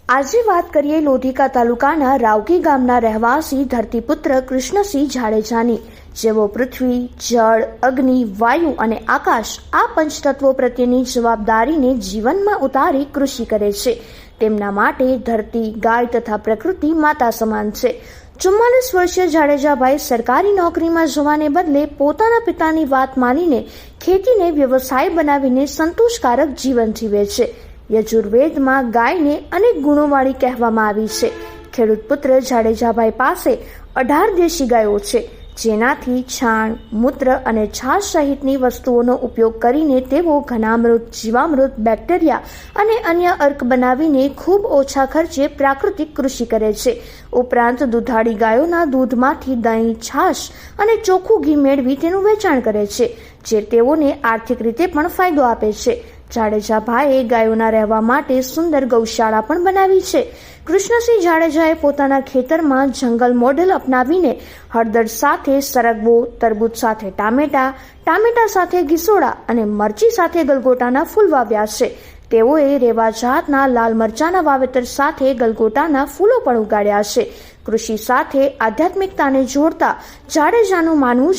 આજે વાત કરીએ લોધિકા તાલુકાના રાવકી ગામના રહેવાસી ધરતીપુત્ર કૃષ્ણસિંહ જાડેજાની, જેઓ પૃથ્વી, જળ, અગ્નિ, વાયુ અને આકાશ આ પંચતત્વો પ્રત્યેની જવાબદારીને જીવનમાં ઉતારી કૃષિ કરે છે. તેમના માટે ધરતી, ગાય તથા પ્રકૃતિ માતા સમાન છે. 44 વર્ષીય જાડેજાભાઈ સરકારી નોકરીમાં જવાને બદલે પોતાના પિતાની વાત માનીને ખેતીને વ્યવસાય બનાવીને સંતોષકારક જીવન જીવે છે. યજુર્વેદમાં ગાયને અનેક ગુણોવાળી કહેવામાં આવી છે. ખેડૂત પુત્ર જાડેજાભાઈ પાસે 18 દેશી ગાયો છે, જેનાથી છાણ, મૂત્ર અને છાશ સહિતની વસ્તુઓનો ઉપયોગ કરીને તેઓ ઘનામૃત, જીવામૃત, બેક્ટેરિયા અને અન્ય અર્ક બનાવીને ખૂબ ઓછા ખર્ચે પ્રાકૃતિક કૃષિ કરે છે. ઉપરાંત દુધાળી ગાયોના દૂધમાંથી દહીં, છાશ અને ચોખ્ખું ઘી મેળવી તેનું વેચાણ કરે છે, જે તેઓને આર્થિક રીતે પણ ફાયદો આપે છે. જાડેજાભાઈએ ગાયોના રહેવા માટે સુંદર ગૌશાળા પણ બનાવી છે. કૃષ્ણસિંહ જાડેજાએ પોતાના ખેતરમાં જંગલ મોડેલ અપનાવીને હળદર સાથે સરગવો, તરબૂચ સાથે ટામેટા, ટામેટા સાથે ગીસોડા અને મરચી સાથે ગલગોટાના ફૂલ વાવ્યા છે. તેઓએ રેવા જાતના લાલ મરચાના વાવેતર સાથે ગલગોટાના ફૂલો પણ ઉગાડ્યા છે. કૃષિ સાથે આધ્યાત્મિકતાને જોડતા જાડેજાનું માનવું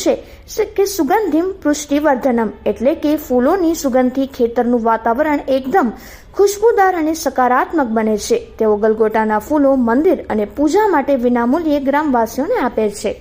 છે કે સુગંધિમ પુષ્ટિવર્ધનમ, એટલે કે ફૂલોની સુગંધથી ખેતરનું વાતાવરણ એકદમ ખુશ્બુદાર અને સકારાત્મક બને છે. તેઓ ગલગોટાના ફૂલો મંદિર અને પૂજા માટે વિનામૂલ્યે ગ્રામવાસીઓને આપે છે.